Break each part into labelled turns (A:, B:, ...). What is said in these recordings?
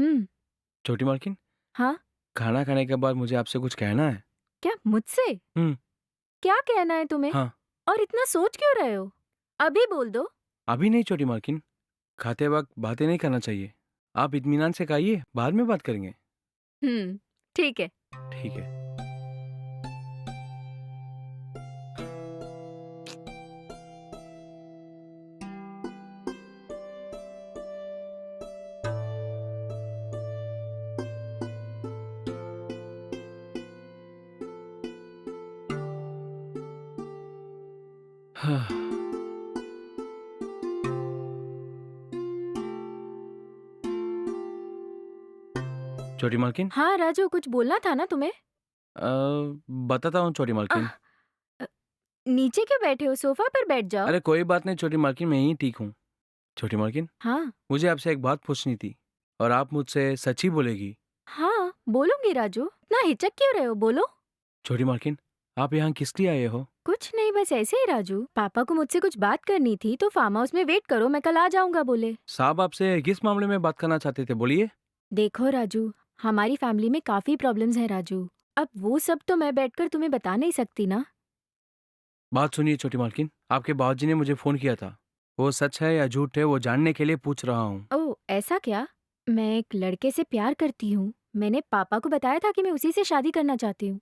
A: हम्म।
B: छोटी मालकिन,
A: हाँ।
B: खाना खाने के बाद मुझे आपसे कुछ कहना है।
A: क्या मुझसे?
B: हम्म।
A: क्या कहना है तुम्हें?
B: हाँ।
A: और इतना सोच क्यों रहे हो? अभी बोल दो।
B: अभी नहीं छोटी मालकिन, खाते वक्त बातें नहीं करना चाहिए। आप इत्मीनान से खाइए, बाद में बात करेंगे।
A: ठीक है।
B: ठीक है। हाँ। छोटी मालकिन,
A: हाँ राजू, कुछ बोलना था ना तुम्हें?
B: अ, बताता हूँ छोटी मालकिन।
A: आह, अ, नीचे क्यों बैठे हो? सोफा पर बैठ जाओ।
B: अरे कोई बात नहीं छोटी मालकिन, मैं ही ठीक हूँ। छोटी मालकिन,
A: हाँ।
B: मुझे आपसे एक बात पूछनी थी और आप मुझसे सच ही बोलेगी।
A: हाँ बोलूंगी राजू, इतना हिचक क्यों रहे हो? बोलो।
B: छोटी मालकिन, आप यहाँ किस लिए आए हो?
A: कुछ नहीं, बस ऐसे ही राजू। पापा को मुझसे कुछ बात करनी थी तो फार्म हाउस में वेट करो, मैं कल आ जाऊंगा बोले।
B: साहब आपसे किस मामले में बात करना चाहते थे, बोलिए।
A: देखो राजू, हमारी फैमिली में काफी प्रॉब्लम्स हैं राजू। अब वो सब तो मैं बैठकर तुम्हें बता नहीं सकती ना।
B: बात सुनिए छोटी मालकिन, आपके बाबूजी ने मुझे फोन किया था। वो सच है या झूठ है वो जानने के लिए पूछ रहा हूँ।
A: ओह ऐसा क्या? मैं एक लड़के से प्यार करती हूँ। मैंने पापा को बताया था कि मैं उसी से शादी करना चाहती हूँ।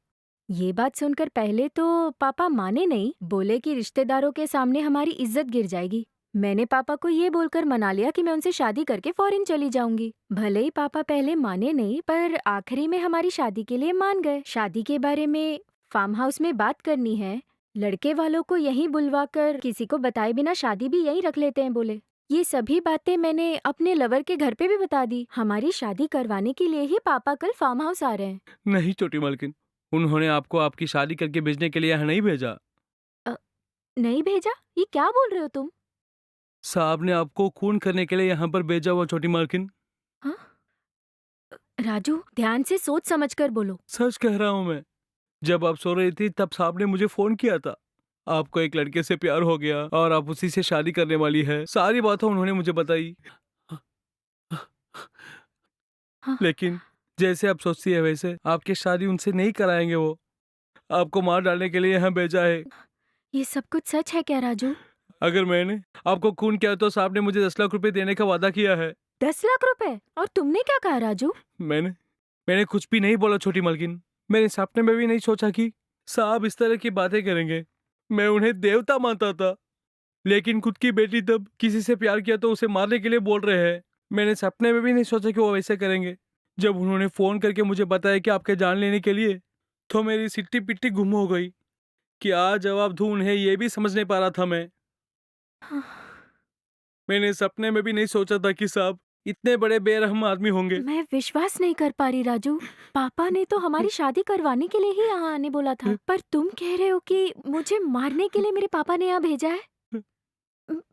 A: ये बात सुनकर पहले तो पापा माने नहीं, बोले कि रिश्तेदारों के सामने हमारी इज्जत गिर जाएगी। मैंने पापा को ये बोलकर मना लिया कि मैं उनसे शादी करके फॉरेन चली जाऊंगी। भले ही पापा पहले माने नहीं, पर आखिरी में हमारी शादी के लिए मान गए। शादी के बारे में फार्म हाउस में बात करनी है। लड़के वालों को यहीं बुलवाकर किसी को बताए बिना शादी भी यहीं रख लेते हैं बोले। ये सभी बातें मैंने अपने लवर के घर पे भी बता दी। हमारी शादी करवाने के लिए ही पापा कल फार्म हाउस आ रहे हैं।
B: नहीं छोटी मालकिन, उन्होंने आपको आपकी शादी करके भेजने के लिए यहाँ नहीं भेजा।
A: अ, नहीं भेजा? ये क्या बोल रहे हो तुम?
B: साहब ने आपको खून करने के लिए यहाँ पर भेजा हुआ छोटी मालकिन।
A: हाँ? राजू, ध्यान से सोच समझ कर बोलो।
B: सच कह रहा हूँ मैं। जब आप सो रही थी तब साहब ने मुझे फोन किया था। आपको एक लड़के से प्यार हो गया और आप उसी से शादी करने वाली है, सारी बातें उन्होंने मुझे बताई।
A: हाँ।
B: लेकिन जैसे आप सोचती है वैसे आपकी शादी उनसे नहीं कराएंगे। वो आपको मार डालने के लिए यहाँ भेजा है।
A: ये सब कुछ सच है क्या राजू?
B: अगर मैंने आपको खून किया तो साहब ने मुझे 10 लाख रुपए देने का वादा किया है।
A: 10 लाख रुपए? और तुमने क्या कहा राजू?
B: मैंने मैंने कुछ भी नहीं बोला छोटी मालकिन। मैंने सपने में भी नहीं सोचा कि साहब इस तरह की बातें करेंगे। मैं उन्हें देवता मानता था, लेकिन खुद की बेटी तब किसी से प्यार किया तो उसे मारने के लिए बोल रहे हैं। मैंने सपने में भी नहीं सोचा कि वो वैसे करेंगे। जब उन्होंने फोन करके मुझे बताया कि आपके जान लेने के लिए, तो मेरी सिट्टी पिट्टी गुम हो गई। क्या जवाब दूं उन्हें ये भी समझ नहीं पा रहा था मैं।
A: हाँ,
B: मैंने सपने में भी नहीं सोचा था कि साहब इतने बड़े बेरहम आदमी होंगे।
A: मैं विश्वास नहीं कर पा रही राजू। पापा ने तो हमारी शादी करवाने के लिए ही यहाँ आने बोला था, पर तुम कह रहे हो कि मुझे मारने के लिए मेरे पापा ने यहाँ भेजा है।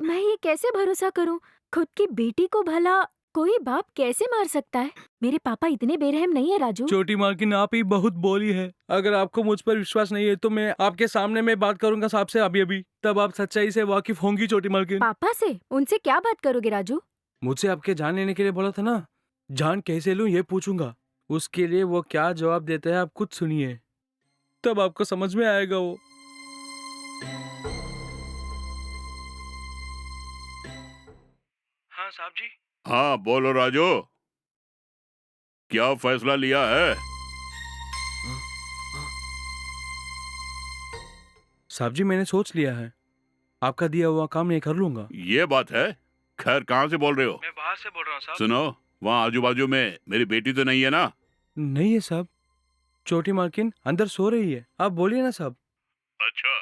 A: मैं ये कैसे भरोसा करूं? खुद की बेटी को भला कोई बाप कैसे मार सकता है? मेरे पापा इतने बेरहम नहीं है राजू।
B: छोटी मालकिन, आप ही बहुत बोली है। अगर आपको मुझ पर विश्वास नहीं है तो मैं आपके सामने में बात करूंगा साहब से अभी अभी, तब आप सच्चाई से वाकिफ होंगी छोटी मालकिन।
A: पापा से? उनसे क्या बात करोगे राजू?
B: मुझसे आपके जान लेने के लिए बोला था ना। जान कैसे लूं ये पूछूंगा। उसके लिए वो क्या जवाब देते हैं आप खुद सुनिए, तब आपको समझ में आएगा वो। हाँ साहब जी।
C: हाँ बोलो राजू, क्या फैसला लिया है?
B: हाँ, हाँ। साहब जी मैंने सोच लिया है, आपका दिया हुआ काम मैं कर लूंगा।
C: ये बात है। खैर कहाँ से बोल रहे हो?
B: मैं बाहर से बोल रहा हूँ साहब।
C: सुनो, वहाँ आजू बाजू में मेरी बेटी तो नहीं है ना?
B: नहीं है साहब, छोटी मालकिन अंदर सो रही है, आप बोलिए ना साहब।
C: अच्छा,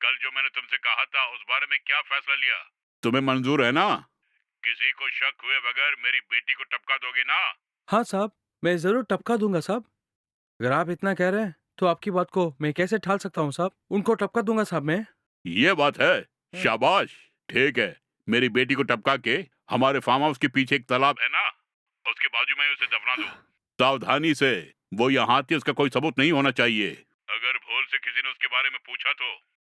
C: कल जो मैंने तुमसे कहा था उस बारे में क्या फैसला लिया? तुम्हें मंजूर है ना? किसी को शक हुए बगैर मेरी बेटी को टपका दोगे ना?
B: हाँ साहब, मैं जरूर टपका दूंगा साहब। अगर आप इतना कह रहे हैं तो आपकी बात को मैं कैसे टाल सकता हूँ साहब। उनको टपका दूंगा साहब मैं।
C: ये बात है। शाबाश। ठीक है, मेरी बेटी को टपका के हमारे फार्म हाउस के पीछे एक तालाब है ना, उसके बाजू में उसे दफना दो। सावधानी से, वो यहाँ थी, उसका कोई सबूत नहीं होना चाहिए। अगर भूल से किसी ने उसके बारे में पूछा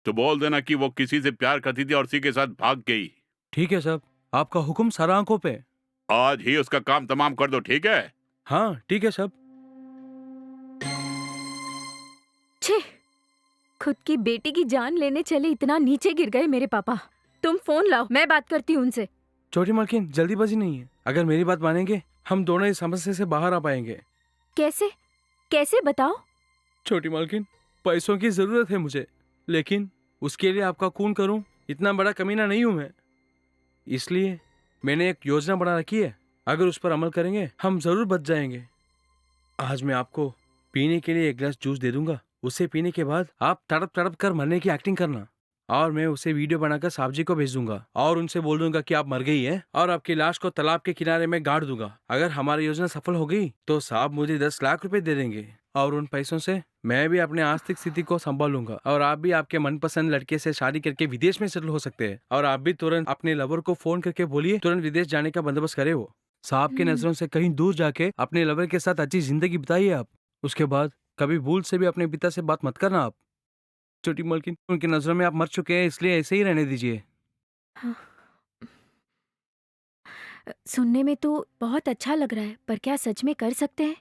C: तो बोल देना कि वो किसी से प्यार करती थी और उसी के साथ भाग गई।
B: ठीक है साहब, आपका हुक्म सारा आंखों पे।
C: आज ही उसका काम तमाम कर दो, ठीक है?
B: हाँ ठीक है साहब।
A: छे, खुद की बेटी की जान लेने चले इतना नीचे गिर गए मेरे पापा। तुम फोन लाओ, मैं बात करती हूँ उनसे।
B: छोटी मालकिन जल्दीबाजी नहीं है, अगर मेरी बात मानेंगे हम दोनों इस समस्या से बाहर आ पाएंगे।
A: कैसे कैसे बताओ?
B: छोटी मालकिन पैसों की जरूरत है मुझे, लेकिन उसके लिए आपका खून करूं इतना बड़ा कमीना नहीं हूं मैं। इसलिए मैंने एक योजना बना रखी है, अगर उस पर अमल करेंगे हम जरूर बच जाएंगे। आज मैं आपको पीने के लिए एक गिलास जूस दे दूंगा, उसे पीने के बाद आप तड़प तड़प कर मरने की एक्टिंग करना, और मैं उसे वीडियो बनाकर साहब जी को भेज दूंगा और उनसे बोल दूंगा कि आप मर गई हैं और आपकी लाश को तालाब के किनारे में गाड़ दूंगा। अगर हमारी योजना सफल हो गई तो साहब मुझे 10 लाख रुपए दे देंगे, और उन पैसों से मैं भी अपने आर्थिक स्थिति को संभालूंगा, और आप भी आपके मनपसंद लड़के से शादी करके विदेश में सेटल हो सकते हैं। और आप भी तुरंत अपने लवर को फोन करके बोलिए तुरंत विदेश जाने का बंदोबस्त करे। वो साहब के नजरों से कहीं दूर जाके अपने लवर के साथ अच्छी जिंदगी बिताइए आप। उसके बाद कभी भूल से भी अपने पिता से बात मत करना आप। छोटी मालकिन उनकी नजरों में आप मर चुके हैं, इसलिए ऐसे ही रहने दीजिए।
A: हाँ, सुनने में तो बहुत अच्छा लग रहा है, पर क्या सच में कर सकते हैं?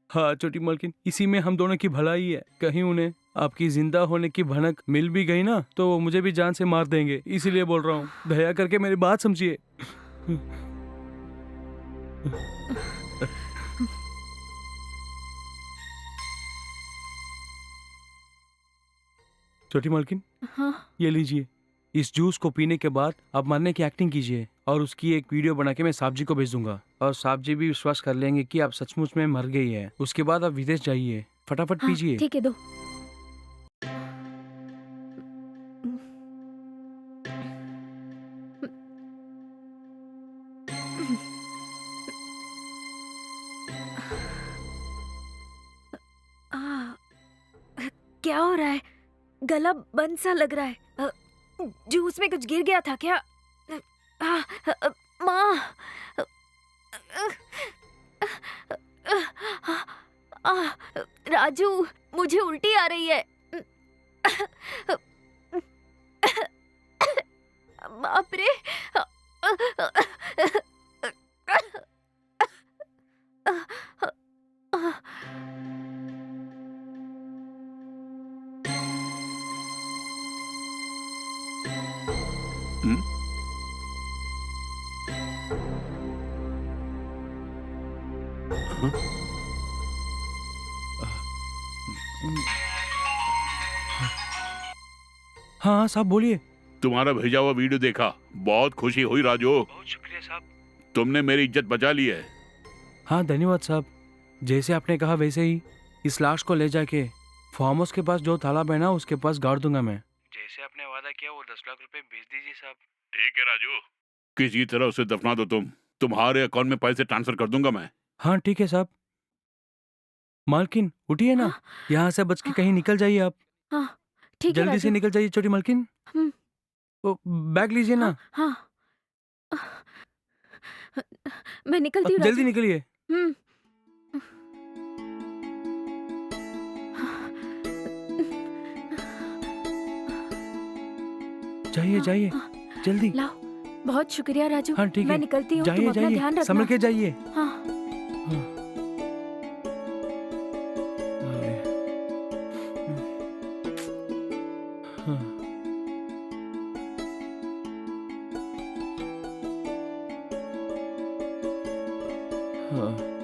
B: हाँ छोटी मालकिन, इसी में हम दोनों की भलाई है। कहीं उन्हें आपकी जिंदा होने की भनक मिल भी गई ना तो वो मुझे भी जान से मार देंगे, इसीलिए बोल रहा हूँ, दया करके मेरी बात समझिए। छोटी मालकिन
A: हाँ,
B: ये लीजिए, इस जूस को पीने के बाद आप मरने की एक्टिंग कीजिए और उसकी एक वीडियो बना के मैं साहब जी को भेज दूंगा, और साहब जी भी विश्वास कर लेंगे कि आप सचमुच में मर गई है। उसके बाद आप विदेश जाइए, फटाफट
A: हाँ,
B: पीजिए।
A: ठीक है, दो। आ, क्या हो रहा है? गला बंद सा लग रहा है। जूस में कुछ गिर गया था क्या? माँ, राजू, मुझे उल्टी आ रही है। बाप रे।
C: हम्म? हाँ?
B: हाँ साहब बोलिए।
C: तुम्हारा भेजा हुआ वीडियो देखा, बहुत खुशी हुई राजू।
B: बहुत शुक्रिया साहब।
C: तुमने मेरी इज्जत बचा ली है।
B: हाँ धन्यवाद साहब, जैसे आपने कहा वैसे ही इस लाश को ले जाके फार्म हाउस के पास जो तालाब है ना उसके पास गाड़ दूंगा मैं। जैसे आपने वादा किया वो 10 लाख रुपए भेज दीजिए साहब।
C: ठीक है राजू, किसी तरह उसे दफना दो तुम, तुम्हारे अकाउंट में पैसे ट्रांसफर कर दूंगा मैं।
B: हाँ ठीक है साहब। मालकिन उठिए ना,
A: हाँ,
B: यहाँ से बच के कहीं निकल जाइए आप,
A: हाँ, ठीक है
B: जल्दी से
A: राजू।
B: निकल जाइए छोटी मालकिन।
A: हम्म,
B: ओ, बैग लीजिए
A: हाँ,
B: ना,
A: हाँ, मैं निकलती हूँ
B: जल्दी
A: राजू।
B: निकलिए।
A: हम्म।
B: जाइए
A: हाँ,
B: जाइए
A: हाँ,
B: जल्दी।
A: लाओ, बहुत शुक्रिया राजू।
B: हाँ ठीक
A: मैं
B: है,
A: निकलती हूँ, तुम
B: जाइए
A: अपना
B: जाइए,
A: ध्यान रखना।
B: संभल के जाइए।
A: हाँ।
B: हाँ, अरे, हाँ, हाँ।